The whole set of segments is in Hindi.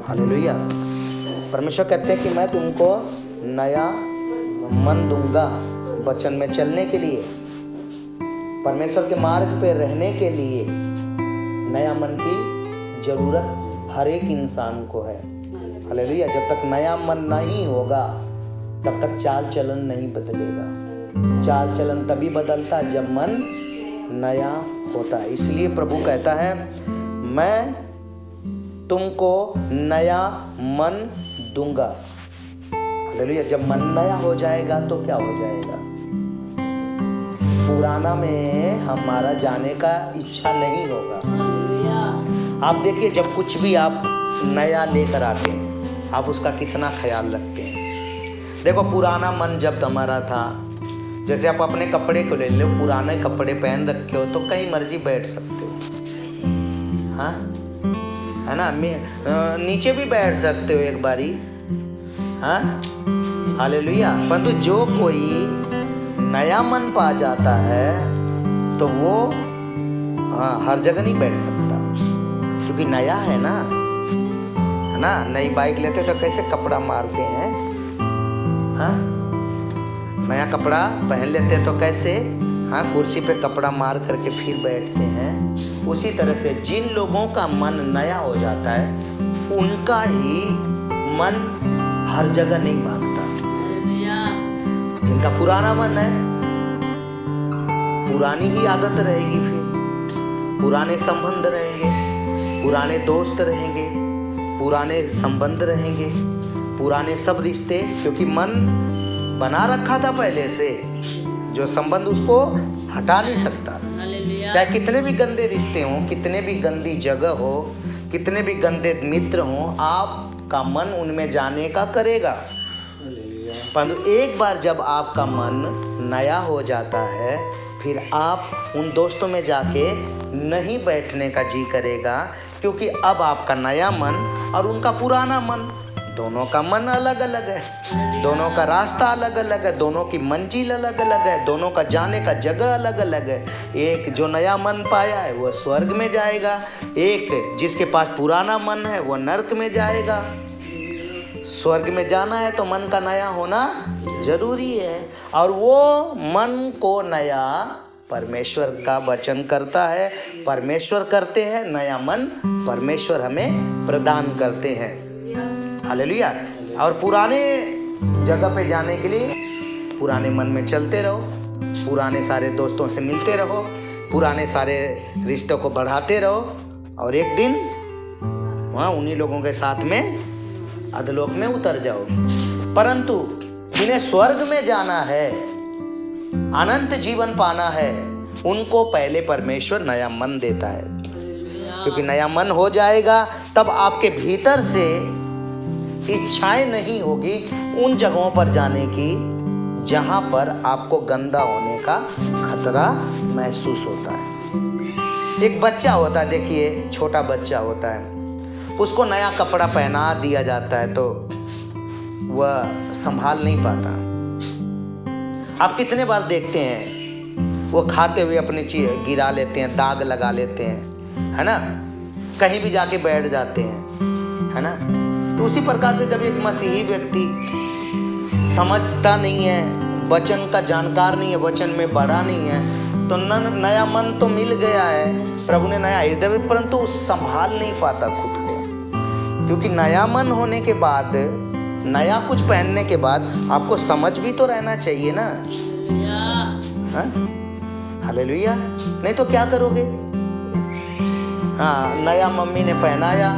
हालेलुया। परमेश्वर कहते हैं कि मैं तुमको नया मन दूंगा वचन में चलने के लिए, परमेश्वर के मार्ग पे रहने के लिए। नया मन की जरूरत हर एक इंसान को है। हालेलुया। जब तक नया मन नहीं होगा तब तक चाल चलन नहीं बदलेगा। चाल चलन तभी बदलता है जब मन नया होता है। इसलिए प्रभु कहता है मैं तुमको नया मन दूंगा। हालेलुया। जब मन नया हो जाएगा तो क्या हो जाएगा? पुराना में हमारा जाने का इच्छा नहीं होगा। आप देखिए, जब कुछ भी आप नया लेकर आते हैं आप उसका कितना ख्याल रखते हैं। देखो, पुराना मन जब हमारा था, जैसे आप अपने कपड़े को ले लो, पुराने कपड़े पहन रखे हो तो कहीं मर्जी बैठ सकते हो, हाँ है ना, नीचे भी बैठ सकते हो एक बारी, हाँ। हालेलुया। परंतु जो कोई नया मन पा जाता है तो वो हर जगह नहीं बैठ सकता, क्योंकि नया है ना। नई बाइक लेते तो कैसे कपड़ा मारते हैं, हाँ। नया कपड़ा पहन लेते तो कैसे, हाँ, कुर्सी पे कपड़ा मार करके फिर बैठते हैं। उसी तरह से जिन लोगों का मन नया हो जाता है उनका ही मन हर जगह नहीं भागता। जिनका पुराना मन है पुरानी ही आदत रहेगी, फिर पुराने संबंध रहेंगे, पुराने दोस्त रहेंगे, पुराने संबंध रहेंगे, पुराने सब रिश्ते, क्योंकि मन बना रखा था पहले से, जो संबंध उसको हटा नहीं सकता। चाहे कितने भी गंदे रिश्ते हों, कितने भी गंदी जगह हो, कितने भी गंदे मित्र हों, आपका मन उनमें जाने का करेगा। परंतु एक बार जब आपका मन नया हो जाता है फिर आप उन दोस्तों में जाके नहीं बैठने का जी करेगा, क्योंकि अब आपका नया मन और उनका पुराना मन, दोनों का मन अलग अलग है, दोनों का रास्ता अलग अलग है, दोनों की मंजिल अलग अलग है, दोनों का जाने का जगह अलग अलग है। एक जो नया मन पाया है वो स्वर्ग में जाएगा, एक जिसके पास पुराना मन है वो नरक में जाएगा। स्वर्ग में जाना है तो मन का नया होना जरूरी है, और वो मन को नया परमेश्वर का वचन करता है, परमेश्वर करते हैं। नया मन परमेश्वर हमें प्रदान करते हैं। हालेलुया। और पुराने जगह पे जाने के लिए पुराने मन में चलते रहो, पुराने सारे दोस्तों से मिलते रहो, पुराने सारे रिश्तों को बढ़ाते रहो, और एक दिन वहाँ उन्हीं लोगों के साथ में अधलोक में उतर जाओ। परंतु जिन्हें स्वर्ग में जाना है, अनंत जीवन पाना है, उनको पहले परमेश्वर नया मन देता है, क्योंकि नया मन हो जाएगा तब आपके भीतर से इच्छाएं नहीं होगी उन जगहों पर जाने की जहां पर आपको गंदा होने का खतरा महसूस होता है। एक बच्चा होता है, देखिए छोटा बच्चा होता है, उसको नया कपड़ा पहना दिया जाता है तो वह संभाल नहीं पाता। आप कितने बार देखते हैं वो खाते हुए अपनी चीज गिरा लेते हैं, दाग लगा लेते हैं, है ना, कहीं भी जाके बैठ जाते हैं, है ना। तो उसी प्रकार से जब एक मसीही व्यक्ति समझता नहीं है, वचन का जानकार नहीं है, वचन में बड़ा नहीं है, तो नया मन तो मिल गया है, प्रभु ने नया हृदय, परंतु संभाल नहीं पाता खुद को, क्योंकि नया मन होने के बाद, नया कुछ पहनने के बाद आपको समझ भी तो रहना चाहिए ना। हालेलुया। नहीं तो क्या करोगे? हाँ, नया मम्मी ने पहनाया,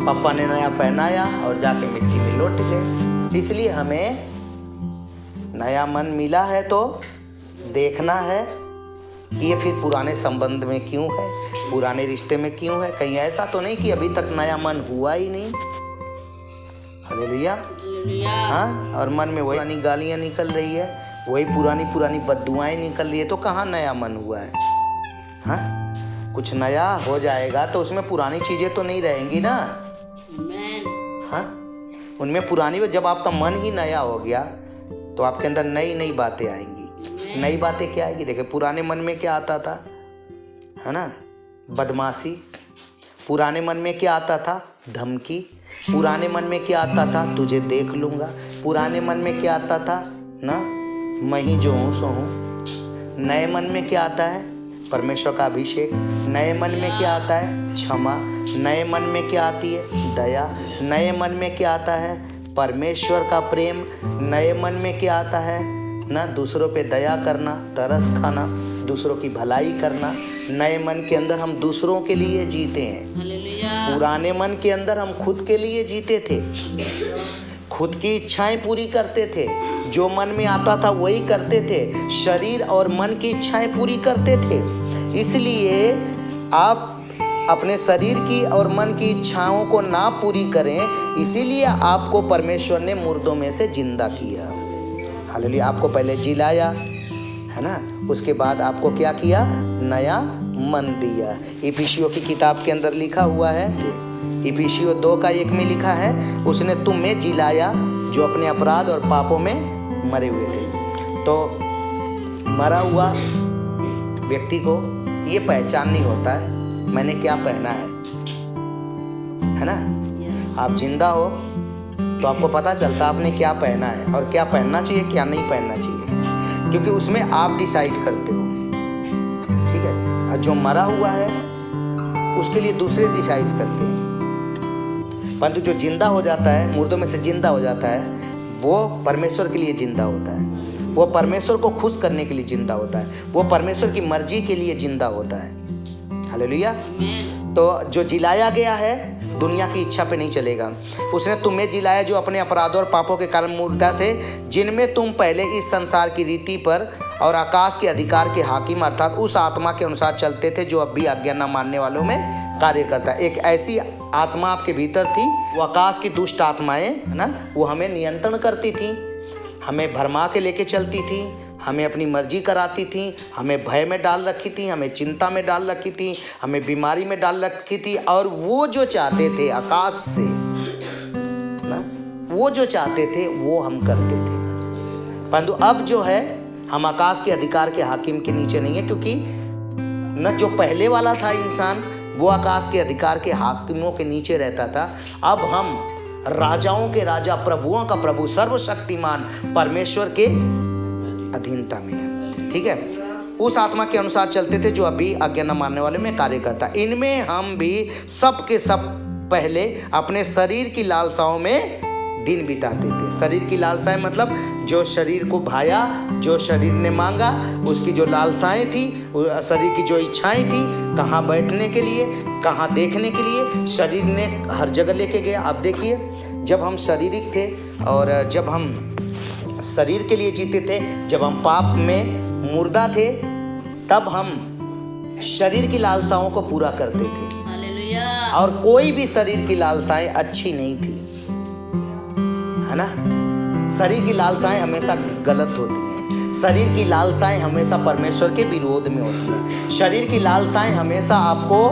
पापा ने नया पहनाया और जाके मिट्टी में लौट गए। इसलिए हमें नया मन मिला है तो देखना है कि ये फिर पुराने संबंध में क्यों है, पुराने रिश्ते में क्यों है। कहीं ऐसा तो नहीं कि अभी तक नया मन हुआ ही नहीं। हालेलुया। हाँ, और मन में वही पुरानी गालियाँ निकल रही है, वही पुरानी बद्दुआएं निकल रही है, तो कहाँ नया मन हुआ है? हाँ, कुछ नया हो जाएगा तो उसमें पुरानी चीजें तो नहीं रहेंगी ना। हाँ, उनमें पुरानी, जब आपका मन ही नया हो गया तो आपके अंदर नई नई बातें आएंगी। नई बातें क्या आएगी? देखिए, पुराने मन में क्या आता था, है ना, बदमाशी। पुराने मन में क्या आता था? धमकी। पुराने मन में क्या आता था? तुझे देख लूँगा। पुराने मन में क्या आता था? ना, मैं ही जो हूँ सो हूँ। नए मन में क्या आता है? परमेश्वर का अभिषेक। नए मन में क्या आता है? क्षमा। नए मन में क्या आती है? दया। नए मन में क्या आता है? परमेश्वर का प्रेम। नए मन में क्या आता है? ना, दूसरों पे दया करना, तरस खाना, दूसरों की भलाई करना। नए मन के अंदर हम दूसरों के लिए जीते हैं। पुराने मन के अंदर हम खुद के लिए जीते थे, खुद की इच्छाएं पूरी करते थे, जो मन में आता था वही करते थे, शरीर और मन की इच्छाएं पूरी करते थे। इसलिए आप अपने शरीर की और मन की इच्छाओं को ना पूरी करें, इसीलिए आपको परमेश्वर ने मुर्दों में से जिंदा किया। हालेलुया। आपको पहले जिलाया, है ना, उसके बाद आपको क्या किया? नया मन दिया। इफिसियों की किताब के अंदर लिखा हुआ है, इफिसियों 2:1 में लिखा है, उसने तुम में जिलाया जो अपने अपराध और पापों में मरे हुए थे। तो मरा हुआ व्यक्ति को ये पहचान नहीं होता है मैंने क्या पहना है ना। आप जिंदा हो तो आपको पता चलता आपने क्या पहना है और क्या पहनना चाहिए, क्या नहीं पहनना चाहिए, क्योंकि उसमें आप डिसाइड करते हो, ठीक है। और जो मरा हुआ है उसके लिए दूसरे डिसाइड करते हैं, परंतु जो जिंदा हो जाता है, मुर्दों में से जिंदा हो जाता है, वो परमेश्वर के लिए जिंदा होता है, वो परमेश्वर को खुश करने के लिए जिंदा होता है, वो परमेश्वर की मर्जी के लिए जिंदा होता है। हालेलुया। तो जो जिलाया गया है दुनिया की इच्छा पे नहीं चलेगा। उसने तुम्हें जिलाया जो अपने अपराधों और पापों के कारण मुर्दा थे, जिनमें तुम पहले इस संसार की रीति पर और आकाश के अधिकार के हाकिम अर्थात उस आत्मा के अनुसार चलते थे जो अब भी आज्ञा न मानने वालों में कार्य करता है। एक ऐसी आत्मा आपके भीतर थी, वो आकाश की दुष्ट आत्माएं, है ना, वो हमें नियंत्रण करती थी, हमें भरमा के लेके चलती थी, हमें अपनी मर्जी कराती थी, हमें भय में डाल रखी थी, हमें चिंता में डाल रखी थी, हमें बीमारी में डाल रखी थी। और वो जो चाहते थे आकाश से ना, वो जो चाहते थे वो हम करते थे। परंतु अब जो है हम आकाश के अधिकार के हाकिम के नीचे नहीं है, क्योंकि न जो पहले वाला था इंसान वो आकाश के अधिकार के हाकिमों के नीचे रहता था। अब हम राजाओं के राजा, प्रभुओं का प्रभु, सर्वशक्तिमान परमेश्वर के अधीनता में है, ठीक है। उस आत्मा के अनुसार चलते थे जो अभी आज्ञा न मानने वाले में कार्य करता। इनमें हम भी सब के सब पहले अपने शरीर की लालसाओं में दिन बिताते थे। शरीर की लालसाएं मतलब जो शरीर को भाया, जो शरीर ने मांगा, उसकी जो लालसाएं थी, शरीर की जो इच्छाएं थी, कहाँ बैठने के लिए, कहाँ देखने के लिए, शरीर ने हर जगह लेके गया। अब देखिए, जब हम शारीरिक थे और जब हम शरीर के लिए जीते थे, जब हम पाप में मुर्दा थे, तब हम शरीर की लालसाओं को पूरा करते थे। हालेलुया। और कोई भी शरीर की लालसाएं अच्छी नहीं थी, है ना। शरीर की लालसाएं हमेशा गलत होती हैं, शरीर की लालसाएं हमेशा परमेश्वर के विरोध में होती हैं, शरीर की लालसाएं हमेशा आपको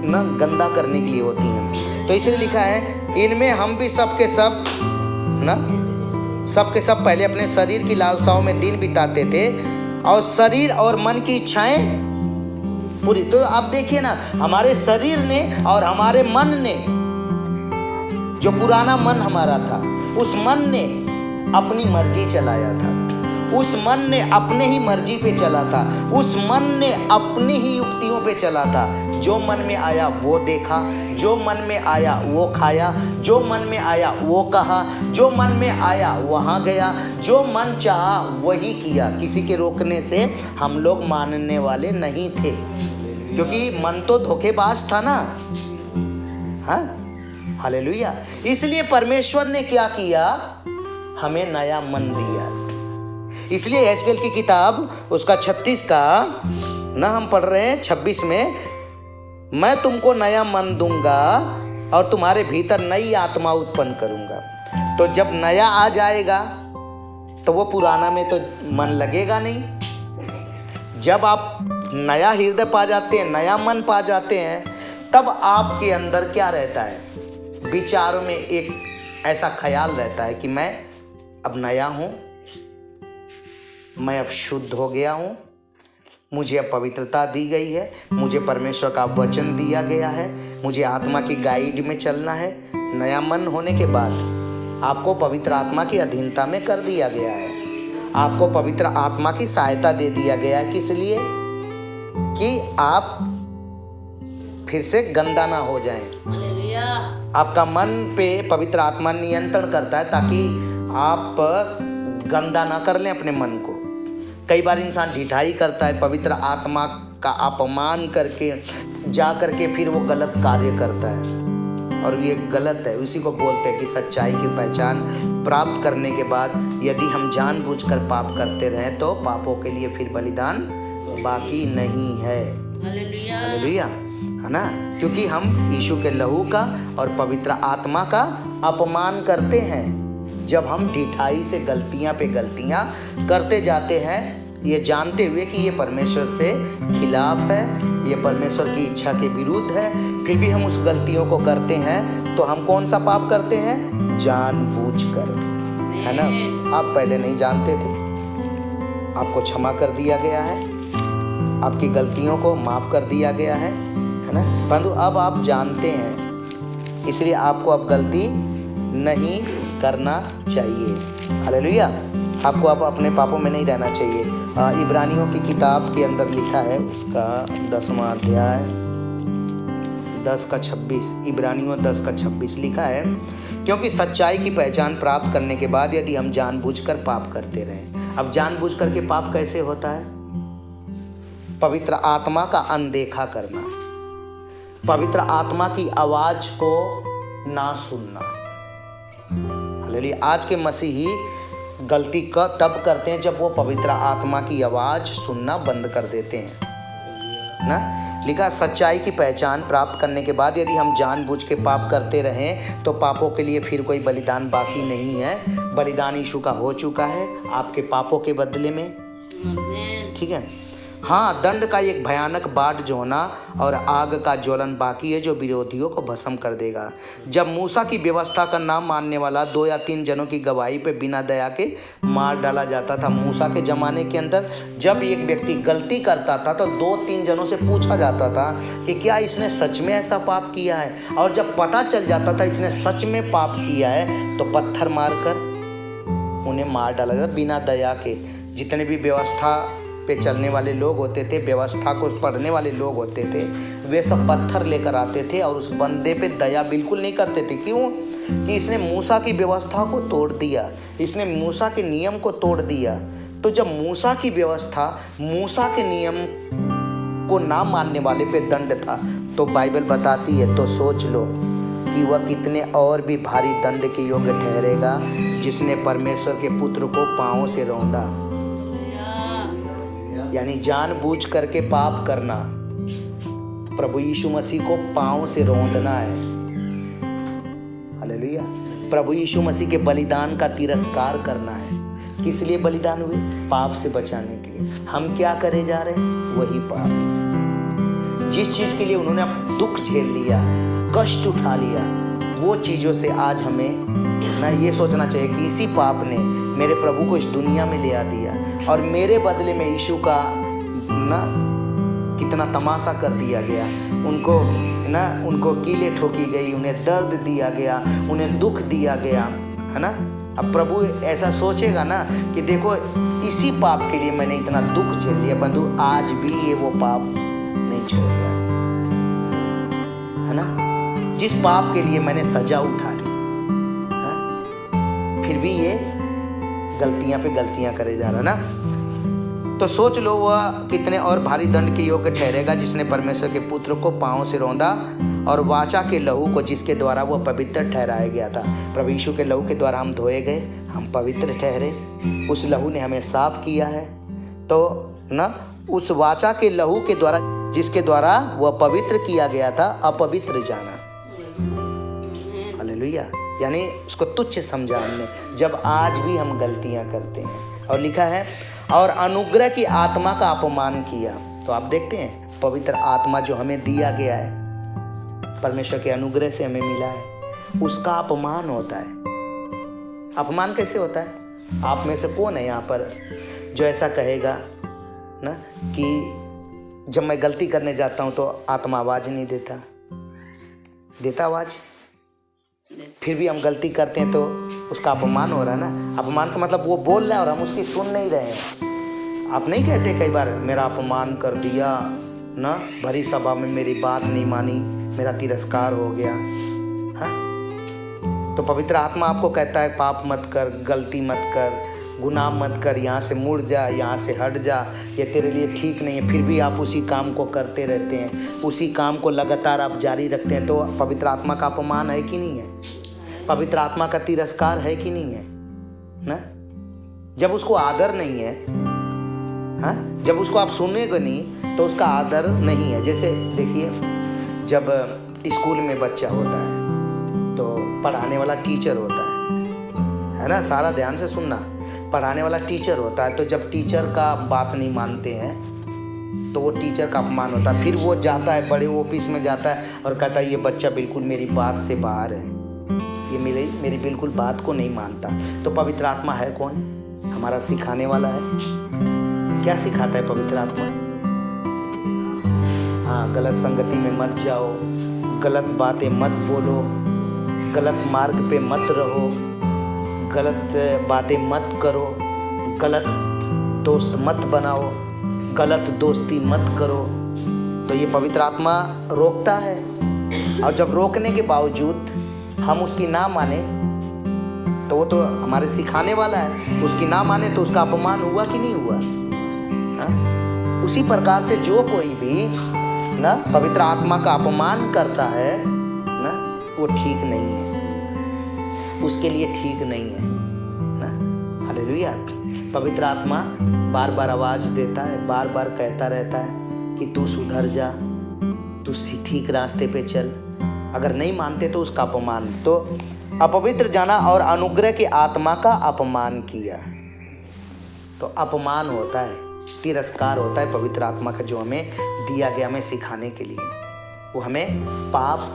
न गंदा करने के लिए होती हैं। तो इसलिए लिखा है, इनमें हम भी सब के सब ना, सब के सब पहले अपने शरीर की लालसाओं में दिन बिताते थे और शरीर और मन की इच्छाएं पूरी। तो आप देखिए ना, हमारे शरीर ने और हमारे मन ने, जो पुराना मन हमारा था, उस मन ने अपनी मर्जी चलाया था, उस मन ने अपने ही मर्जी पे चला था, उस मन ने अपनी ही युक्तियों पे चला था। जो मन में आया वो देखा, जो मन में आया वो खाया, जो मन में आया वो कहा, जो मन में आया वहाँ गया, जो मन चाहा वही किया। किसी के रोकने से हम लोग मानने वाले नहीं थे, क्योंकि मन तो धोखेबाज था ना। हाँ, हालेलुया। इसलिए परमेश्वर ने क्या किया, हमें नया मन दिया। इसलिए एजकेल की किताब उसका 36 का ना हम पढ़ रहे हैं 26 में, मैं तुमको नया मन दूंगा और तुम्हारे भीतर नई आत्मा उत्पन्न करूंगा। तो जब नया आ जाएगा तो वो पुराना में तो मन लगेगा नहीं। जब आप नया हृदय पा जाते हैं, नया मन पा जाते हैं, तब आपके अंदर क्या रहता है, विचारों में एक ऐसा ख्याल रहता है कि मैं अब नया हूँ, मैं अब शुद्ध हो गया हूँ, मुझे अब पवित्रता दी गई है, मुझे परमेश्वर का वचन दिया गया है, मुझे आत्मा की गाइड में चलना है। नया मन होने के बाद आपको पवित्र आत्मा की अधीनता में कर दिया गया है। आपको पवित्र आत्मा की सहायता दे दिया गया है। किस लिए? कि आप फिर से गंदा ना हो जाएं। आपका मन पे पवित्र आत्मा नियंत्रण करता है ताकि आप गंदा ना कर लें अपने मन को। कई बार इंसान ढिठाई करता है, पवित्र आत्मा का अपमान करके जा करके फिर वो गलत कार्य करता है, और ये गलत है। उसी को बोलते हैं कि सच्चाई की पहचान प्राप्त करने के बाद यदि हम जानबूझकर पाप करते रहें तो पापों के लिए फिर बलिदान बाकी नहीं है। हालेलुया, है ना? क्योंकि हम यीशु के लहू का और पवित्र आत्मा का अपमान करते हैं जब हम ढिठाई से गलतियां पे गलतियां करते जाते हैं, ये जानते हुए कि ये परमेश्वर से खिलाफ है, ये परमेश्वर की इच्छा के विरुद्ध है, फिर भी हम उस गलतियों को करते हैं। तो हम कौन सा पाप करते हैं? जानबूझकर, है ना? आप पहले नहीं जानते थे, आपको क्षमा कर दिया गया है, आपकी गलतियों को माफ कर दिया गया है ना? परंतु अब आप जानते हैं, इसलिए आपको अब गलती नहीं करना चाहिए। हालेलुया, आपको अब अपने पापों में नहीं रहना चाहिए। इब्रानियों की किताब के अंदर लिखा है, उसका 10वां अध्याय 10:26, इब्रानियों 10:26 लिखा है, क्योंकि सच्चाई की पहचान प्राप्त करने के बाद यदि हम जानबूझकर पाप करते रहें। अब जानबूझकर के पाप कैसे होता है? पवित्र आत्मा का अनदेखा करना, पवित्र आत्मा की आवाज को ना सुनना। हालेलुया, आज के मसीही गलती तब करते हैं जब वो पवित्र आत्मा की आवाज सुनना बंद कर देते हैं ना। लिखा, सच्चाई की पहचान प्राप्त करने के बाद यदि हम जानबूझ के पाप करते रहें तो पापों के लिए फिर कोई बलिदान बाकी नहीं है। बलिदान यीशु का हो चुका है आपके पापों के बदले में। ठीक है, हाँ, दंड का एक भयानक बाढ़ जो होना और आग का ज्वलन बाकी है जो विरोधियों को भस्म कर देगा। जब मूसा की व्यवस्था का नाम मानने वाला 2 या 3 जनों की गवाही पे बिना दया के मार डाला जाता था। मूसा के ज़माने के अंदर जब एक व्यक्ति गलती करता था तो 2-3 जनों से पूछा जाता था कि क्या इसने सच में ऐसा पाप किया है, और जब पता चल जाता था इसने सच में पाप किया है तो पत्थर मारकर उन्हें मार डाला जाता बिना दया के। जितने भी व्यवस्था पे चलने वाले लोग होते थे, व्यवस्था को पढ़ने वाले लोग होते थे, वे सब पत्थर लेकर आते थे और उस बंदे पे दया बिल्कुल नहीं करते थे। क्यों? कि इसने मूसा की व्यवस्था को तोड़ दिया, इसने मूसा के नियम को तोड़ दिया। तो जब मूसा की व्यवस्था, मूसा के नियम को ना मानने वाले पे दंड था, तो बाइबल बताती है, तो सोच लो कि वह कितने और भी भारी दंड के योग्य ठहरेगा जिसने परमेश्वर के पुत्र को पाँव से रौंदा। यानी जानबूझ करके पाप करना, प्रभु यीशु मसीह को पांव से रौंदना है। हालेलुया, प्रभु यीशु मसीह के बलिदान का तिरस्कार करना है। किस लिए बलिदान हुए? पाप से बचाने के लिए। हम क्या करे जा रहे हैं? वही पाप। जिस चीज के लिए उन्होंने दुख झेल लिया, कष्ट उठा लिया, वो चीजों से आज हमें ना ये सोचना चाहिए कि इसी पाप ने मेरे प्रभु को इस दुनिया में ले आ दिया और मेरे बदले में यीशु का ना कितना तमाशा कर दिया गया। उनको कीले ठोकी गई, उन्हें दर्द दिया गया, उन्हें दुख दिया गया, है ना। अब प्रभु ऐसा सोचेगा ना कि देखो इसी पाप के लिए मैंने इतना दुख झेल लिया, परंतु आज भी ये वो पाप नहीं छोड़ रहा है ना। जिस पाप के लिए मैंने सजा उठा ली, फिर भी ये गलतियां पे गलतियां करे जा रहा ना। तो सोच लो वह कितने और भारी दंड के योग्य ठहरेगा जिसने परमेश्वर के पुत्र को पांव से रौंदा और वाचा के लहू को जिसके द्वारा वह पवित्र ठहराया गया था। प्रभु यीशु के लहू के द्वारा हम धोए गए, हम पवित्र ठहरे, उस लहू ने हमें साफ किया है। तो ना उस वाचा के लहू के द्वारा जिसके द्वारा वह पवित्र किया गया था, अपवित्र जाना। हालेलुया, यानी उसको तुच्छ समझा हमने, जब आज भी हम गलतियां करते हैं। और लिखा है और अनुग्रह की आत्मा का अपमान किया। तो आप देखते हैं पवित्र आत्मा जो हमें दिया गया है, परमेश्वर के अनुग्रह से हमें मिला है, उसका अपमान होता है। अपमान कैसे होता है? आप में से कौन है यहाँ पर जो ऐसा कहेगा ना कि जब मैं गलती करने जाता हूँ तो आत्मा आवाज़ नहीं देता, देता आवाज़? फिर भी हम गलती करते हैं तो उसका अपमान हो रहा है ना। अपमान का मतलब वो बोल रहा है और हम उसकी सुन नहीं रहे हैं। आप नहीं कहते कई बार मेरा अपमान कर दिया ना, भरी सभा में मेरी बात नहीं मानी, मेरा तिरस्कार हो गया। हाँ, तो पवित्र आत्मा आपको कहता है पाप मत कर, गलती मत कर, गुनाह मत कर, यहाँ से मुड़ जा, यहाँ से हट जा, ये तेरे लिए ठीक नहीं है। फिर भी आप उसी काम को करते रहते हैं, उसी काम को लगातार आप जारी रखते हैं। तो पवित्र आत्मा का अपमान है कि नहीं है? पवित्र आत्मा का तिरस्कार है कि नहीं है ना? जब उसको आदर नहीं है, हाँ, जब उसको आप सुनेंगे नहीं तो उसका आदर नहीं है। जैसे देखिए, जब स्कूल में बच्चा होता है तो पढ़ाने वाला टीचर होता है ना, सारा ध्यान से सुनना। पढ़ाने वाला टीचर होता है, तो जब टीचर का बात नहीं मानते हैं तो वो टीचर का अपमान होता है। फिर वो जाता है बड़े ऑफिस में जाता है और कहता है ये बच्चा बिल्कुल मेरी बात से बाहर है, ये मेरी बिल्कुल बात को नहीं मानता। तो पवित्र आत्मा है कौन? हमारा सिखाने वाला है। क्या सिखाता है पवित्र आत्मा? हाँ, गलत संगति में मत जाओ, गलत बातें मत बोलो, गलत मार्ग पे मत रहो, गलत बातें मत करो, गलत दोस्त मत बनाओ, गलत दोस्ती मत करो। तो ये पवित्र आत्मा रोकता है। और जब रोकने के बावजूद हम उसकी ना माने तो वो तो हमारे सिखाने वाला है, उसकी ना माने तो उसका अपमान हुआ कि नहीं हुआ? हाँ? उसी प्रकार से जो कोई भी ना पवित्र आत्मा का अपमान करता है ना, वो ठीक नहीं है, उसके लिए ठीक नहीं है ना। हालेलुया। पवित्र आत्मा बार बार आवाज़ देता है, बार बार कहता रहता है कि तू सुधर जा, तू ठीक रास्ते पे चल। अगर नहीं मानते तो उसका अपमान। तो अपवित्र जाना और अनुग्रह की आत्मा का अपमान किया तो अपमान होता है, तिरस्कार होता है पवित्र आत्मा का, जो हमें दिया गया हमें सिखाने के लिए। वो हमें पाप,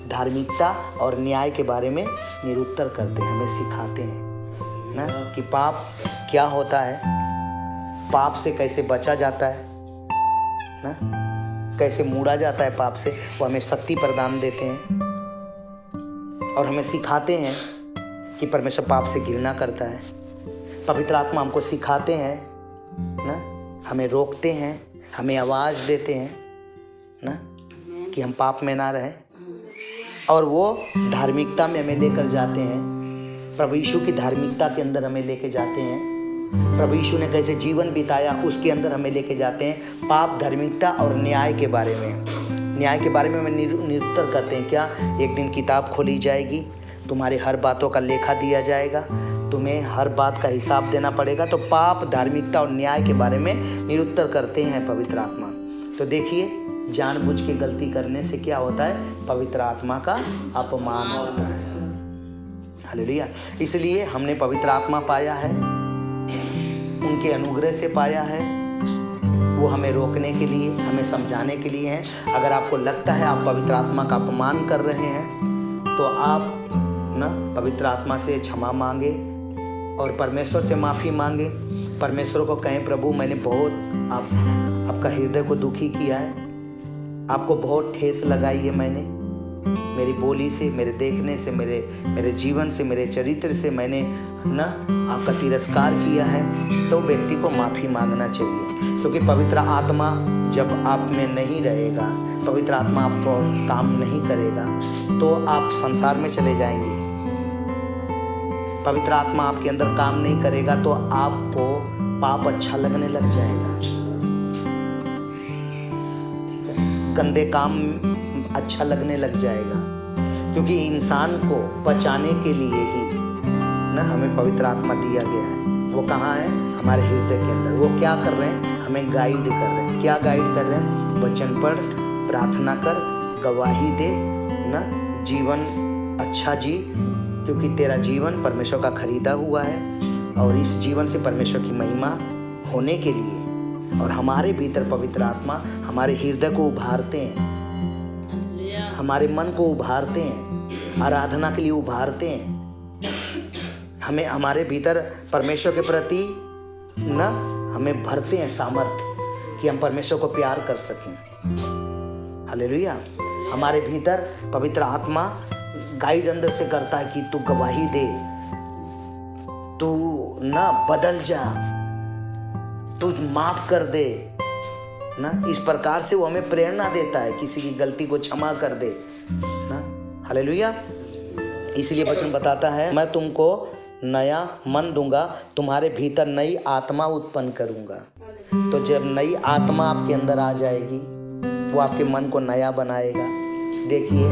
धार्मिकता और न्याय के बारे में निरुत्तर करते हैं, हमें सिखाते हैं ना कि पाप क्या होता है, पाप से कैसे बचा जाता है ना, कैसे मुड़ा जाता है पाप से। वो हमें शक्ति प्रदान देते हैं और हमें सिखाते हैं कि परमेश्वर पाप से घृणा करता है। पवित्र आत्मा हमको सिखाते हैं ना, हमें रोकते हैं, हमें आवाज़ देते हैं ना कि हम पाप में ना रहें, और वो धार्मिकता में हमें लेकर जाते हैं। प्रभु यीशु की धार्मिकता के अंदर हमें लेके जाते हैं। प्रभु यीशु ने कैसे जीवन बिताया उसके अंदर हमें लेके जाते हैं। पाप, धार्मिकता और न्याय के बारे में हमें निरुत्तर करते हैं। क्या? एक दिन किताब खोली जाएगी, तुम्हारे हर बातों का लेखा दिया जाएगा, तुम्हें हर बात का हिसाब देना पड़ेगा। तो पाप, धार्मिकता और न्याय के बारे में निरुत्तर करते हैं पवित्र आत्मा। तो देखिए, जानबूझ के गलती करने से क्या होता है? पवित्र आत्मा का अपमान होता है। हालेलुया। इसलिए हमने पवित्र आत्मा पाया है, उनके अनुग्रह से पाया है। वो हमें रोकने के लिए, हमें समझाने के लिए है। अगर आपको लगता है आप पवित्र आत्मा का अपमान कर रहे हैं तो आप ना पवित्र आत्मा से क्षमा मांगे और परमेश्वर से माफ़ी मांगे। परमेश्वर को कहें, प्रभु मैंने बहुत आपका हृदय को दुखी किया है, आपको बहुत ठेस लगाई है मैंने, मेरी बोली से, मेरे देखने से, मेरे जीवन से, मेरे चरित्र से मैंने ना आपका तिरस्कार किया है। तो व्यक्ति को माफ़ी मांगना चाहिए, क्योंकि पवित्र आत्मा जब आप में नहीं रहेगा, पवित्र आत्मा आपको काम नहीं करेगा तो आप संसार में चले जाएंगे। पवित्र आत्मा आपके अंदर काम नहीं करेगा तो आपको पाप अच्छा लगने लग जाएगा, गंदे काम अच्छा लगने लग जाएगा। क्योंकि इंसान को बचाने के लिए ही ना हमें पवित्र आत्मा दिया गया है। वो कहाँ है? हमारे हृदय के अंदर। वो क्या कर रहे हैं? हमें गाइड कर रहे हैं। क्या गाइड कर रहे हैं? वचन पढ़, प्रार्थना कर, गवाही दे ना, जीवन अच्छा जी, क्योंकि तेरा जीवन परमेश्वर का खरीदा हुआ है और इस जीवन से परमेश्वर की महिमा होने के लिए। और हमारे भीतर पवित्र आत्मा हमारे हृदय को उभारते हैं, हमारे मन को उभारते हैं, आराधना के लिए उभारते हैं। हमें हमारे भीतर परमेश्वर के प्रति ना हमें भरते हैं सामर्थ्य कि हम परमेश्वर को प्यार कर सकें। हालेलुया। हमारे भीतर पवित्र आत्मा गाइड अंदर से करता है कि तू गवाही दे, तू ना बदल जा, तू माफ कर दे ना। इस प्रकार से वो हमें प्रेरणा देता है, किसी की गलती को क्षमा कर दे ना। हालेलुया। इसलिए वचन बताता है, मैं तुमको नया मन दूंगा, तुम्हारे भीतर नई आत्मा उत्पन्न करूंगा। तो जब नई आत्मा आपके अंदर आ जाएगी, वो आपके मन को नया बनाएगा। देखिए,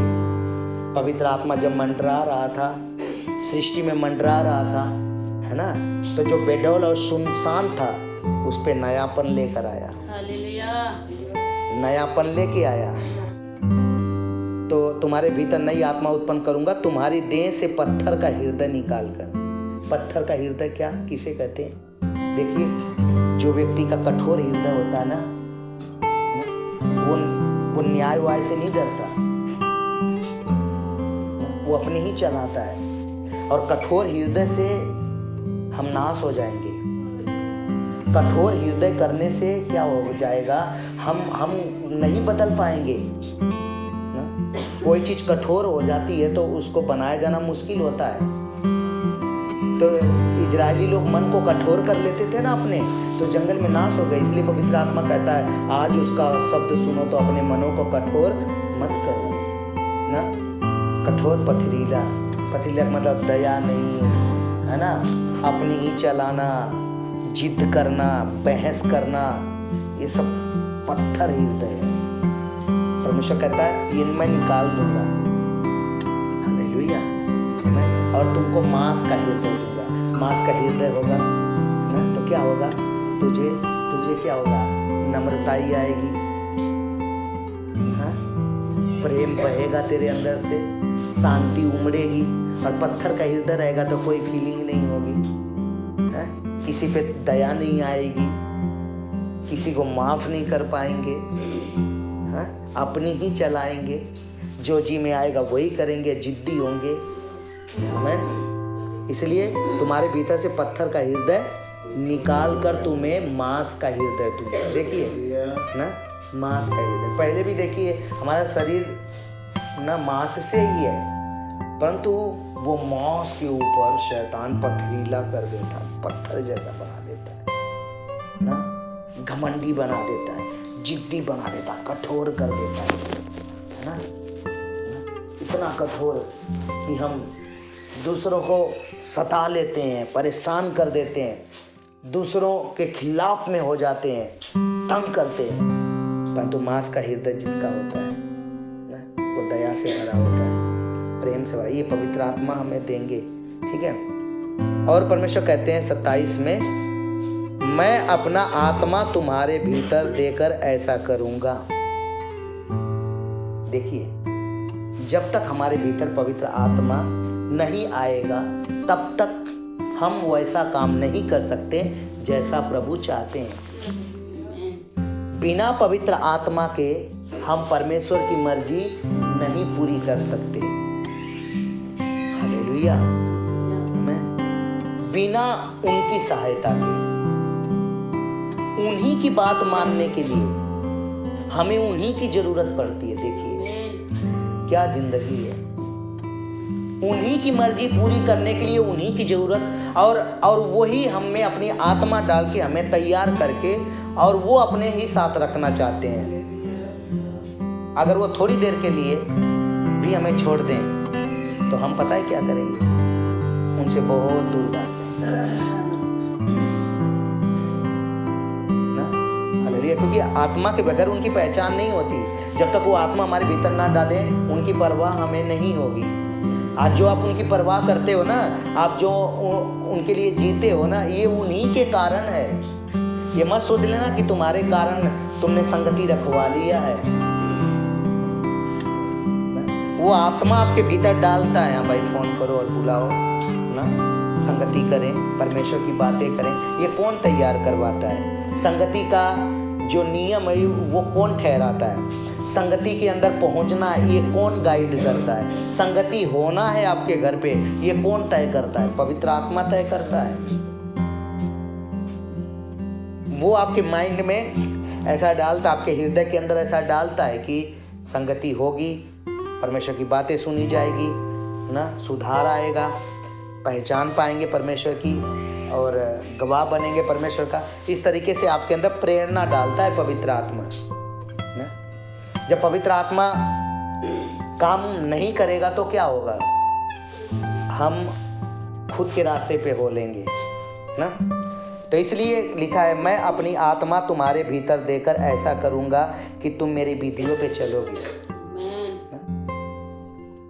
पवित्र आत्मा जब मंडरा रहा था, सृष्टि में मंडरा रहा था, है ना, तो जो बेडौल और सुनसान था उस पे नयापन लेकर आया। नयापन लेके आया। तो तुम्हारे भीतर नई आत्मा उत्पन्न करूंगा, तुम्हारी देह से पत्थर का हृदय निकाल कर। पत्थर का हृदय क्या किसे कहते हैं? देखिए, जो व्यक्ति का कठोर हृदय होता है ना, वो न्याय वाय से नहीं डरता, वो अपने ही चलाता है। और कठोर हृदय से हम नाश हो जाएंगे। कठोर हृदय करने से क्या हो जाएगा, हम नहीं बदल पाएंगे ना? कोई चीज कठोर हो जाती है तो उसको बनाया जाना मुश्किल होता है। तो इजरायली लोग मन को कठोर कर लेते थे ना अपने, तो जंगल में नाश हो गए। इसलिए पवित्र आत्मा कहता है, आज उसका शब्द सुनो तो अपने मनों को कठोर मत करो ना। कठोर पथरीला, पथरीला मतलब दया नहीं है ना, अपनी ही चलाना, जिद करना, बहस करना, ये सब पत्थर हृदय है। परमेश्वर कहता है, ये मैं निकाल दूंगा। हालेलुया। और तुमको मांस का हृदय दूंगा। मांस का हृदय होगा ना, तो क्या होगा, तुझे क्या होगा, नम्रताई आएगी, हाँ, प्रेम बहेगा तेरे अंदर से, शांति उमड़ेगी। और पत्थर का हृदय रहेगा तो कोई फीलिंग नहीं होगी, हाँ? किसी पे दया नहीं आएगी, किसी को माफ नहीं कर पाएंगे, हाँ? अपनी ही चलाएंगे, जो जी में आएगा वही करेंगे, जिद्दी होंगे। आमीन। इसलिए तुम्हारे भीतर से पत्थर का हृदय निकाल कर तुम्हें मांस का हृदय दूंगा। देखिए ना, मांस का हृदय। पहले भी देखिए, हमारा शरीर ना मांस से ही है, परंतु वो मांस के ऊपर शैतान पथरीला कर देता है, पत्थर जैसा बना देता है ना, घमंडी बना देता है, जिद्दी बना देता है, कठोर कर देता है ना, इतना कठोर कि हम दूसरों को सता लेते हैं, परेशान कर देते हैं, दूसरों के खिलाफ में हो जाते हैं, तंग करते हैं। परंतु मांस का हृदय जिसका होता है ना, वो दया से भरा होता है, प्रेम से भरा। ये पवित्र आत्मा हमें देंगे, ठीक है। और परमेश्वर कहते हैं 27 में, मैं अपना आत्मा तुम्हारे भीतर देकर ऐसा करूंगा। देखिए, जब तक हमारे भीतर पवित्र आत्मा नहीं आएगा, तब तक हम वैसा काम नहीं कर सकते जैसा प्रभु चाहते हैं। बिना पवित्र आत्मा के हम परमेश्वर की मर्जी नहीं पूरी कर सकते। हालेलुया। बिना उनकी सहायता के, उन्हीं की बात मानने के लिए हमें उन्हीं की जरूरत पड़ती है। देखिए क्या जिंदगी है, उन्हीं की मर्जी पूरी करने के लिए उन्हीं की जरूरत, और वही हम में अपनी आत्मा डाल के हमें तैयार करके, और वो अपने ही साथ रखना चाहते हैं। अगर वो थोड़ी देर के लिए भी हमें छोड़ दें तो हम पता है क्या करेंगे, उनसे बहुत दूर भाग ना। हालेलुया। क्योंकि आत्मा के बगैर उनकी पहचान नहीं होती। जब तक वो आत्मा हमारे भीतर ना डाले, उनकी परवाह हमें नहीं होगी। आज जो आप उनकी परवाह करते हो ना, आप जो उनके लिए जीते हो ना, ये उन्हीं के कारण है। ये मत सोच लेना कि तुम्हारे कारण तुमने संगति रखवा लिया है। वो आत्मा आपके भीतर डालता है, भाई फोन करो और बुलाओ ना, संगति करें, परमेश्वर की बातें करें। ये कौन तैयार करवाता है? संगति का जो नियम है वो कौन ठहराता है? संगति के अंदर पहुंचना ये कौन गाइड करता है? संगति होना है आपके घर पे, ये कौन तय करता है? पवित्र आत्मा तय करता है। वो आपके माइंड में ऐसा डालता, आपके हृदय के अंदर ऐसा डालता है कि संगति होगी परमेश्वर की बातें सुनी जाएगी ना, सुधार आएगा, पहचान पाएंगे परमेश्वर की और गवाह बनेंगे परमेश्वर का। इस तरीके से आपके अंदर प्रेरणा डालता है पवित्र आत्मा ना। जब पवित्र आत्मा काम नहीं करेगा तो क्या होगा, हम खुद के रास्ते पे हो लेंगे ना। तो इसलिए लिखा है, मैं अपनी आत्मा तुम्हारे भीतर देकर ऐसा करूंगा कि तुम मेरी विधियों पे चलोगे।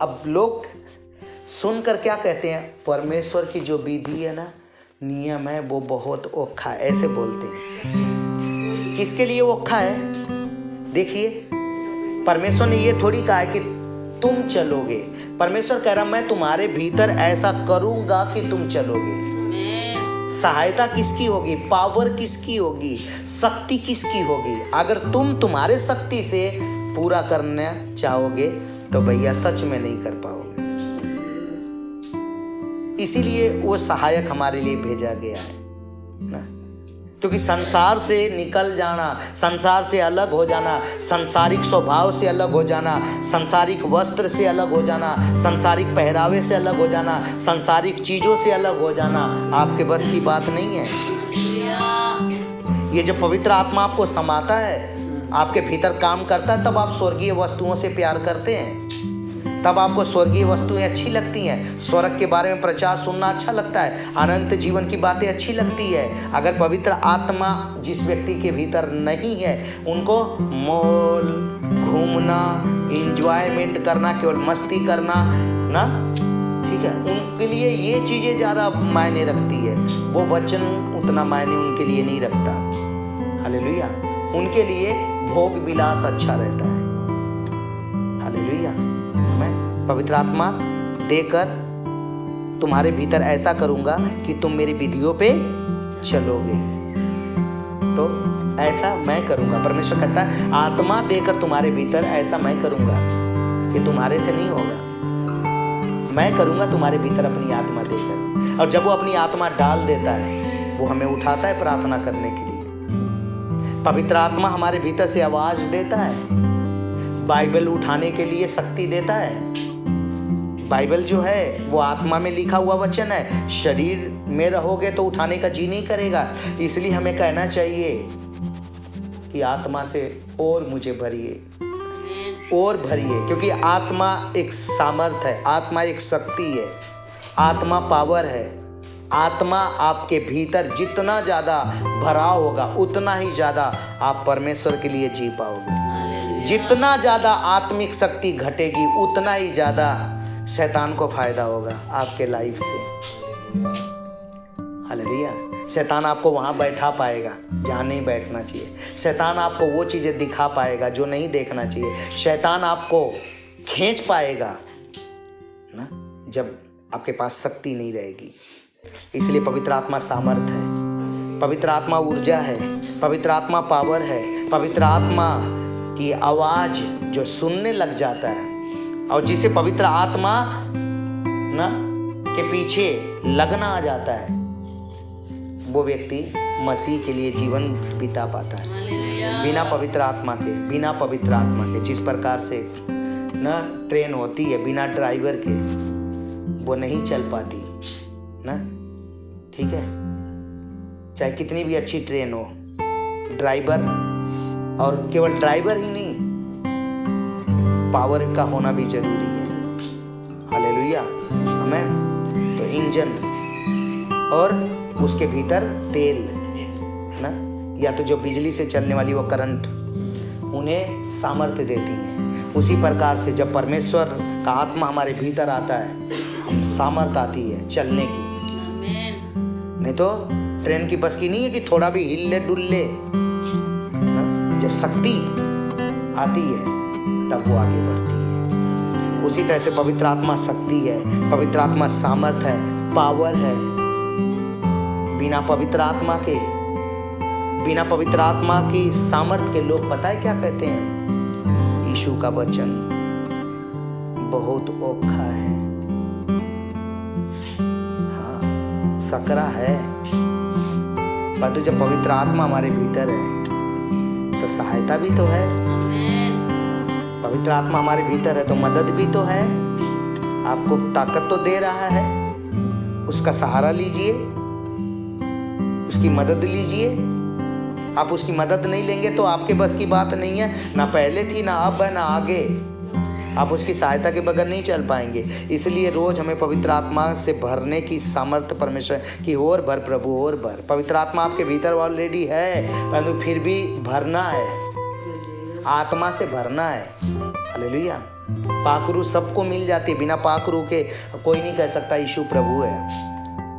अब लोग सुनकर क्या कहते हैं, परमेश्वर की जो विधि है ना, नियम है, वो बहुत औखा है, ऐसे बोलते हैं। किसके लिए औखा है? देखिए, परमेश्वर ने ये थोड़ी कहा है कि तुम चलोगे। परमेश्वर कह रहा मैं तुम्हारे भीतर ऐसा करूंगा कि तुम चलोगे। सहायता किसकी होगी, पावर किसकी होगी, शक्ति किसकी होगी? अगर तुम तुम्हारे शक्ति से पूरा करना चाहोगे तो भैया सच में नहीं कर पाओगे। इसीलिए वो सहायक हमारे लिए भेजा गया है ना, क्योंकि संसार से निकल जाना, संसार से अलग हो जाना, सांसारिक स्वभाव से अलग हो जाना, सांसारिक वस्त्र से अलग हो जाना, सांसारिक पहरावे से अलग हो जाना, सांसारिक चीजों से अलग हो जाना आपके बस की बात नहीं है। ये जब पवित्र आत्मा आपको समाता है, आपके भीतर काम करता है, तब आप स्वर्गीय वस्तुओं से प्यार करते हैं, तब आपको स्वर्गीय वस्तुएं अच्छी लगती हैं, स्वर्ग के बारे में प्रचार सुनना अच्छा लगता है, अनंत जीवन की बातें अच्छी लगती है। अगर पवित्र आत्मा जिस व्यक्ति के भीतर नहीं है, उनको मॉल घूमना, एंजॉयमेंट करना, केवल मस्ती करना ना, ठीक है, उनके लिए ये चीज़ें ज़्यादा मायने रखती है। वो वचन उतना मायने उनके लिए नहीं रखता। हालेलुया। उनके लिए भोग विलास अच्छा रहता है। हालेलुया। पवित्र आत्मा देकर तुम्हारे भीतर ऐसा करूंगा कि तुम मेरी विधियों पे चलोगे। तो ऐसा मैं करूंगा, परमेश्वर कहता है आत्मा देकर तुम्हारे भीतर ऐसा मैं करूंगा कि तुम्हारे से नहीं होगा। मैं करूंगा तुम्हारे भीतर अपनी आत्मा देकर। और जब वो अपनी आत्मा डाल देता है, वो हमें उठाता है प्रार्थना करने के लिए। पवित्र आत्मा हमारे भीतर से आवाज देता है, बाइबल उठाने के लिए शक्ति देता है। बाइबल जो है वो आत्मा में लिखा हुआ वचन है, शरीर में रहोगे तो उठाने का जी नहीं करेगा। इसलिए हमें कहना चाहिए कि आत्मा से और मुझे भरिए और भरिए, क्योंकि आत्मा एक सामर्थ है, आत्मा एक शक्ति है, आत्मा पावर है। आत्मा आपके भीतर जितना ज़्यादा भरा होगा उतना ही ज़्यादा आप परमेश्वर के लिए जी पाओगे। जितना ज़्यादा आत्मिक शक्ति घटेगी उतना ही ज़्यादा शैतान को फायदा होगा आपके लाइफ से। हालेलुया। शैतान आपको वहाँ बैठा पाएगा जहाँ नहीं बैठना चाहिए। शैतान आपको वो चीज़ें दिखा पाएगा जो नहीं देखना चाहिए। शैतान आपको खींच पाएगा ना जब आपके पास शक्ति नहीं रहेगी। इसलिए पवित्र आत्मा सामर्थ है, पवित्र आत्मा ऊर्जा है, पवित्र आत्मा पावर है, पवित्र आत्मा की आवाज़ जो सुनने लग जाता है। और जिसे पवित्र आत्मा ना के पीछे लगना आ जाता है, वो व्यक्ति मसीह के लिए जीवन बिता पाता है। बिना पवित्र आत्मा के, बिना पवित्र आत्मा के, जिस प्रकार से ना ट्रेन होती है बिना ड्राइवर के, वो नहीं चल पाती ना, ठीक है। चाहे कितनी भी अच्छी ट्रेन हो, ड्राइवर, और केवल ड्राइवर ही नहीं, पावर का होना भी जरूरी है। हालेलुया। आमीन। तो इंजन और उसके भीतर तेल ना, या तो जो बिजली से चलने वाली वो करंट, उन्हें सामर्थ्य देती है। उसी प्रकार से जब परमेश्वर का आत्मा हमारे भीतर आता है, हम सामर्थ आती है चलने की। नहीं तो ट्रेन की बस की नहीं है कि थोड़ा भी हिले डुल्ले। जब शक्ति आती है तब वो आगे बढ़ती है। उसी तरह से पवित्र आत्मा शक्ति है, पवित्र आत्मा सामर्थ है, पावर है। बिना पवित्र आत्मा के, बिना पवित्र आत्मा की सामर्थ के लोग पता है क्या कहते हैं? यीशु का वचन बहुत औखा है, हाँ सकरा है। परंतु जब पवित्र आत्मा हमारे भीतर है तो सहायता भी तो है पवित्र आत्मा हमारे भीतर है तो मदद भी तो है, आपको ताकत तो दे रहा है। उसका सहारा लीजिए, उसकी मदद लीजिए। आप उसकी मदद नहीं लेंगे तो आपके बस की बात नहीं है, ना पहले थी, ना अब है, ना आगे। आप उसकी सहायता के बगैर नहीं चल पाएंगे। इसलिए रोज हमें पवित्र आत्मा से भरने की सामर्थ्य परमेश्वर की और भर प्रभु और भर। पवित्र आत्मा आपके भीतर ऑलरेडी है, परंतु फिर भी भरना है, आत्मा से भरना है। हालेलुया। पाखरू सबको मिल जाती है, बिना पाखरू के कोई नहीं कह सकता यीशु प्रभु है,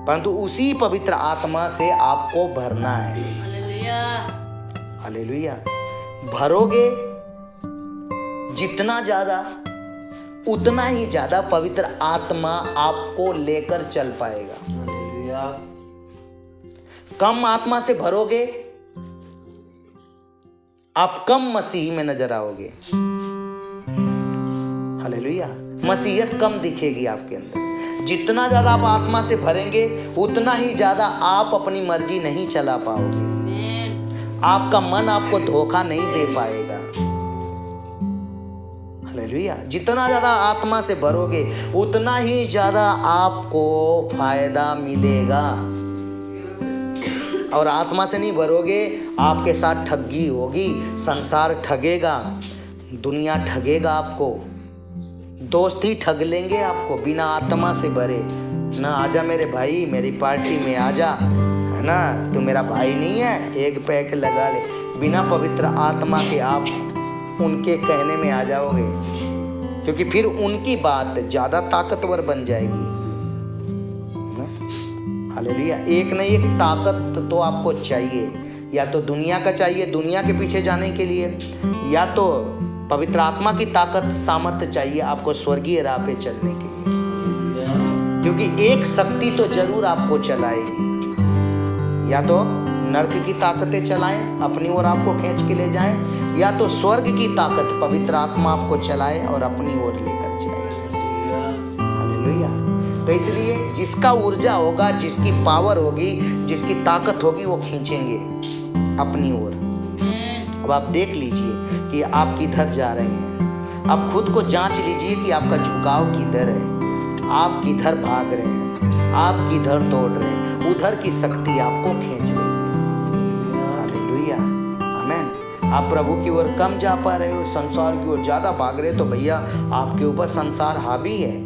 परंतु उसी पवित्र आत्मा से आपको भरना है। हालेलुया। भरोगे जितना ज्यादा, उतना ही ज्यादा पवित्र आत्मा आपको लेकर चल पाएगा। हालेलुया। कम आत्मा से भरोगे, आप कम मसीह में नजर आओगे। हालेलुया। मसीहत कम दिखेगी आपके अंदर। जितना ज्यादा आप आत्मा से भरेंगे, उतना ही ज्यादा आप अपनी मर्जी नहीं चला पाओगे। आपका मन आपको धोखा नहीं दे पाएगा। हालेलुया। जितना ज्यादा आत्मा से भरोगे, उतना ही ज्यादा आपको फायदा मिलेगा। और आत्मा से नहीं भरोगे, आपके साथ ठगी होगी, संसार ठगेगा, दुनिया ठगेगा आपको, दोस्त ही ठग लेंगे आपको बिना आत्मा से भरे। ना आजा मेरे भाई, मेरी पार्टी में आजा, है ना, तू मेरा भाई नहीं है, एक पैक लगा ले। बिना पवित्र आत्मा के आप उनके कहने में आ जाओगे, क्योंकि फिर उनकी बात ज़्यादा ताकतवर बन जाएगी। हालेलुया। एक न एक ताकत तो आपको चाहिए, या तो दुनिया का चाहिए, दुनिया के पीछे जाने के लिए, या तो पवित्र आत्मा की ताकत सामर्थ्य चाहिए आपको स्वर्गीय राह पे चलने के लिए। क्योंकि एक शक्ति तो जरूर आपको चलाएगी, या तो नर्क की ताकतें चलाएं, अपनी ओर आपको खींच के ले जाएं, या तो स्वर्ग की ताकत पवित्र आत्मा आपको चलाए और अपनी ओर लेकर जाए। हालेलुया। तो इसलिए जिसका ऊर्जा होगा, जिसकी पावर होगी, जिसकी ताकत होगी, वो खींचेंगे अपनी ओर। अब आप देख लीजिए कि आप किधर जा रहे हैं। आप खुद को जांच लीजिए कि आपका झुकाव किधर है, आप किधर भाग रहे हैं, आप किधर दौड़ रहे हैं। उधर की शक्ति आपको खींच रही है। हालेलुया। आमीन। आप प्रभु की ओर कम जा पा रहे हो, संसार की ओर ज्यादा भाग रहे हो, तो भैया आपके ऊपर संसार हावी है।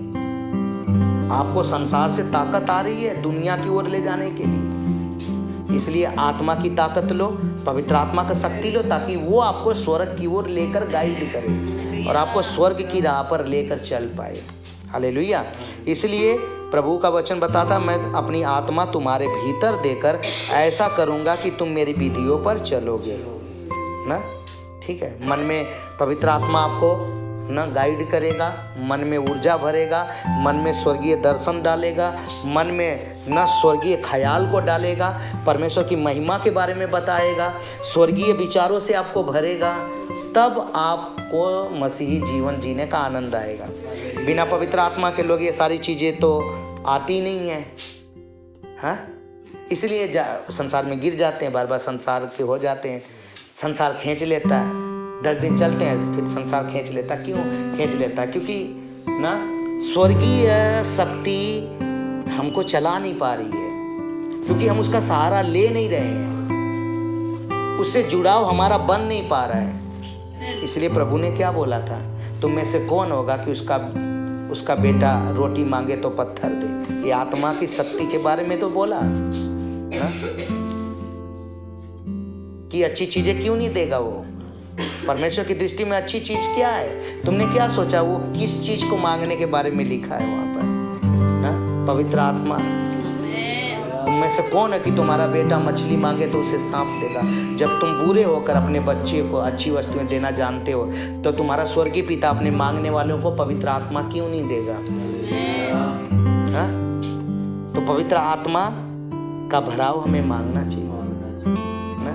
आपको संसार से ताकत आ रही है दुनिया की ओर ले जाने के लिए। इसलिए आत्मा की ताकत लो, पवित्र आत्मा का शक्ति लो, ताकि वो आपको स्वर्ग की ओर लेकर गाइड करे और आपको स्वर्ग की राह पर लेकर चल पाए। हालेलुया। इसलिए प्रभु का वचन बताता, मैं अपनी आत्मा तुम्हारे भीतर देकर ऐसा करूँगा कि तुम मेरी विधियों पर चलोगे ना। ठीक है। मन में पवित्र आत्मा आपको न गाइड करेगा, मन में ऊर्जा भरेगा, मन में स्वर्गीय दर्शन डालेगा, मन में न स्वर्गीय ख्याल को डालेगा, परमेश्वर की महिमा के बारे में बताएगा, स्वर्गीय विचारों से आपको भरेगा, तब आपको मसीही जीवन जीने का आनंद आएगा। बिना पवित्र आत्मा के लोग ये सारी चीज़ें तो आती नहीं हैं। हाँ, इसलिए संसार में गिर जाते हैं, बार बार संसार के हो जाते हैं। संसार खींच लेता है, 10 दिन चलते हैं फिर संसार खींच लेता। क्यों खींच लेता? क्योंकि ना स्वर्गीय शक्ति हमको चला नहीं पा रही है, क्योंकि हम उसका सहारा ले नहीं रहे हैं, उससे जुड़ाव हमारा बन नहीं पा रहा है। इसलिए प्रभु ने क्या बोला था, तुम में से कौन होगा कि उसका बेटा रोटी मांगे तो पत्थर दे। ये आत्मा की शक्ति के बारे में तो बोला ना, कि अच्छी चीजें क्यों नहीं देगा वो। परमेश्वर की दृष्टि में अच्छी चीज क्या है? तुमने क्या सोचा वो किस चीज को मांगने के बारे में लिखा है वहां पर ना? पवित्र आत्मा। तुम में से कौन है कि तुम्हारा बेटा मछली मांगे तो उसे सांप देगा? जब तुम बुरे होकर अपने बच्चे को अच्छी वस्तुएं देना जानते हो, तो तुम्हारा स्वर्गीय पिता अपने मांगने वालों को पवित्र आत्मा क्यों नहीं देगा? हाँ? तो पवित्र आत्मा का भराव हमें मांगना चाहिए ना,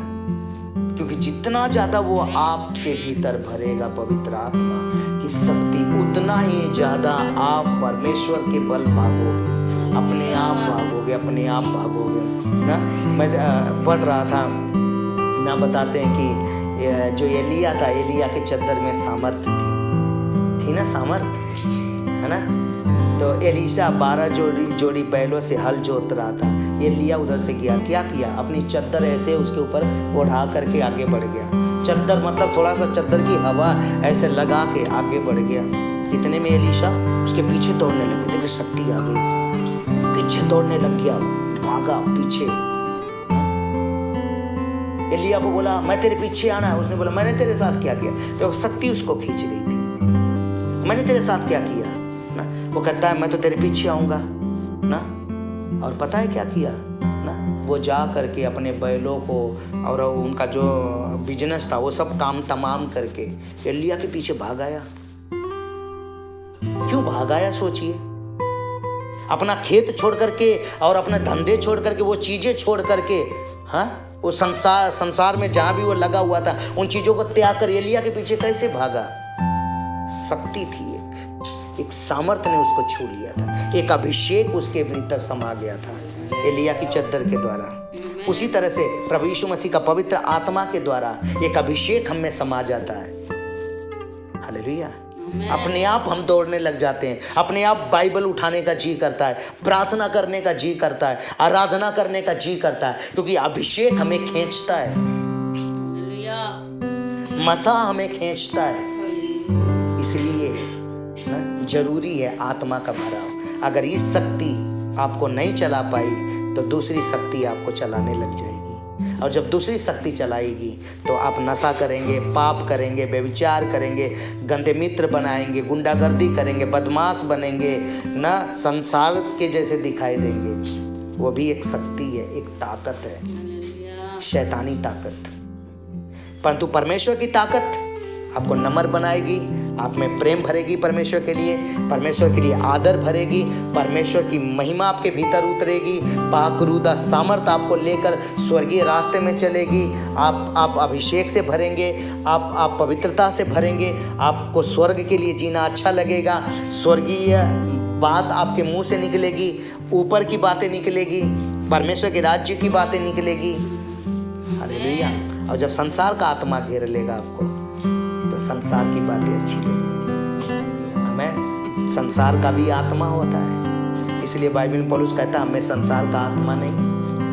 क्योंकि जितना ज्यादा वो आपके भीतर भरेगा पवित्र आत्मा की शक्ति, उतना ही ज्यादा आप परमेश्वर के बल भागोगे, अपने आप भागोगे, अपने आप भागोगे ना। मैं पढ़ रहा था ना, बताते हैं कि जो एलिया था, एलिया के चद्दर में सामर्थ्य थी थी ना सामर्थ, है ना। तो एलीशा 12 जोड़ी बैलों से हल जोत रहा था। एलिया उधर से गया, क्या किया, अपनी चद्दर ऐसे उसके ऊपर ओढ़ा करके आगे बढ़ गया। चद्दर मतलब थोड़ा सा चद्दर की हवा ऐसे लगा के आगे बढ़ गया। इतने में एलीशा उसके पीछे दौड़ने लगे। देखो शक्ति आ गई, पीछे दौड़ने लग गया, भागा पीछे। एलिया को बोला मैं तेरे पीछे आना है। उसने बोला मैंने तेरे साथ क्या किया। तो शक्ति उसको खींच रही थी, मैंने तेरे साथ क्या किया ना। वो कहता है मैं तो तेरे पीछे आऊंगा ना। और पता है क्या किया ना, वो जा करके अपने बैलों को और उनका जो बिजनेस था वो सब काम तमाम करके एलिया के पीछे भाग आया। क्यों भाग आया सोचिए। अपना खेत छोड़ करके और अपने धंधे छोड़ करके, वो चीजें छोड़ करके, हाँ, वो संसार में जहां भी वो लगा हुआ था उन चीजों को त्याग कर एलिया के पीछे कैसे भागा। शक्ति थी, एक सामर्थ्य ने उसको छू लिया था, एक अभिषेक उसके भीतर समा गया था एलिया की चद्दर के द्वारा। उसी तरह से प्रभु यीशु मसीह का पवित्र आत्मा के द्वारा एक अभिषेक हम में समा जाता है। हालेलुया। अपने आप हम दौड़ने लग जाते हैं, अपने आप बाइबल उठाने का जी करता है, प्रार्थना करने का जी करता है, आराधना करने का जी करता है, क्योंकि अभिषेक हमें खींचता है, मसा हमें खींचता है। इसलिए ना जरूरी है आत्मा का भराव। अगर इस शक्ति आपको नहीं चला पाई तो दूसरी शक्ति आपको चलाने लग जाएगी। और जब दूसरी शक्ति चलाएगी तो आप नशा करेंगे, पाप करेंगे, व्यभिचार करेंगे, गंदे मित्र बनाएंगे, गुंडागर्दी करेंगे, बदमाश बनेंगे, ना संसार के जैसे दिखाई देंगे। वो भी एक शक्ति है, एक ताकत है, शैतानी ताकत। परंतु परमेश्वर की ताकत आपको नम्र बनाएगी, आप में प्रेम भरेगी, परमेश्वर के लिए आदर भरेगी, परमेश्वर की महिमा आपके भीतर उतरेगी, पाकरूदा सामर्थ आपको लेकर स्वर्गीय रास्ते में चलेगी। आप अभिषेक से भरेंगे, आप पवित्रता से भरेंगे, आपको स्वर्ग के लिए जीना अच्छा लगेगा। स्वर्गीय बात आपके मुंह से निकलेगी, ऊपर की बातें निकलेगी, परमेश्वर के राज्य की बातें निकलेगी। हालेलुया। और जब संसार का आत्मा घेर लेगा आपको तो संसार की बातें अच्छी लगेगी। हमें संसार का भी आत्मा होता है, इसलिए बाइबल में पौलुस कहता है हमें संसार का आत्मा नहीं,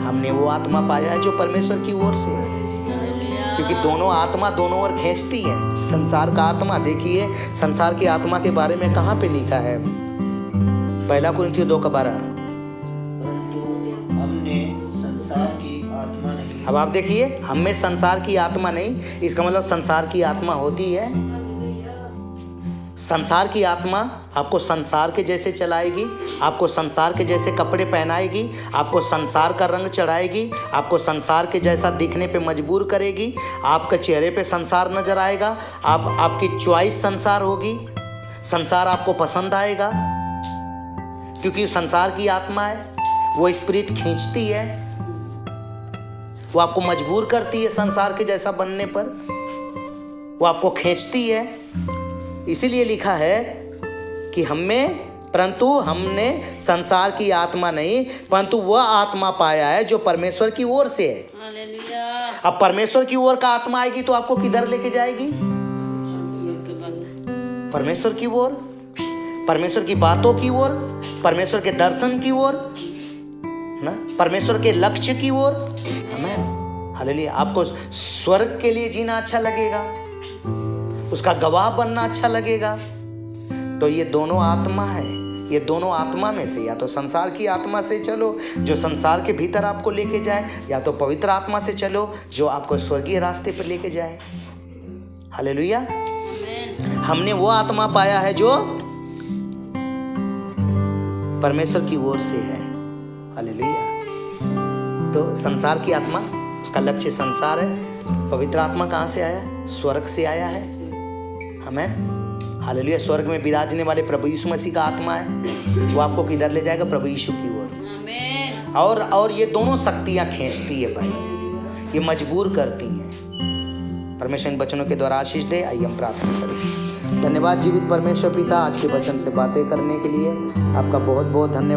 हमने वो आत्मा पाया है जो परमेश्वर की ओर से है। क्योंकि दोनों आत्मा दोनों ओर खींचती है। संसार का आत्मा, देखिए संसार की आत्मा के बारे में कहाँ पे लिखा है, 1 कुरिन्थियों 2:12। अब आप देखिए, हम में संसार की आत्मा नहीं, इसका मतलब संसार की आत्मा होती है। संसार की आत्मा आपको संसार के जैसे चलाएगी, आपको संसार के जैसे कपड़े पहनाएगी, आपको संसार का रंग चढ़ाएगी, आपको संसार के जैसा दिखने पे मजबूर करेगी, आपके चेहरे पे संसार नजर आएगा, आपकी चॉइस संसार होगी, संसार आपको पसंद आएगा, क्योंकि संसार की आत्मा है, वो स्पिरिट खींचती है, वो आपको मजबूर करती है संसार के जैसा बनने पर, वो आपको खींचती है। इसीलिए लिखा है कि परंतु हमने संसार की आत्मा नहीं, परंतु वह आत्मा पाया है जो परमेश्वर की ओर से है। हालेलुया। अब परमेश्वर की ओर का आत्मा आएगी तो आपको किधर लेके जाएगी? परमेश्वर की ओर, परमेश्वर की बातों की ओर, परमेश्वर के दर्शन की ओर ना, परमेश्वर के लक्ष्य की ओर। आमीन। हालेलुया। आपको स्वर्ग के लिए जीना अच्छा लगेगा, उसका गवाह बनना अच्छा लगेगा। तो ये दोनों आत्मा है, ये दोनों आत्मा में से या तो संसार की आत्मा से चलो जो संसार के भीतर आपको लेके जाए, या तो पवित्र आत्मा से चलो जो आपको स्वर्गीय रास्ते पर लेके जाए। हालेलुया। हमने वो आत्मा पाया है जो परमेश्वर की ओर से है। हालेलुया। तो संसार की आत्मा, उसका लक्ष्य संसार है। पवित्र आत्मा कहाँ से आया? स्वर्ग से आया है। आमीन। हालेलुया। स्वर्ग में विराजने वाले प्रभु यीशु मसीह का आत्मा है, वो आपको किधर ले जाएगा? प्रभु यीशु की ओर। आमीन। और ये दोनों शक्तियाँ खींचती है भाई, ये मजबूर करती हैं। परमेश्वर इन वचनों के द्वारा आशीष दे। आइए हम प्रार्थना करें। धन्यवाद जीवित परमेश्वर पिता, आज के वचन से बातें करने के लिए आपका बहुत बहुत धन्यवाद।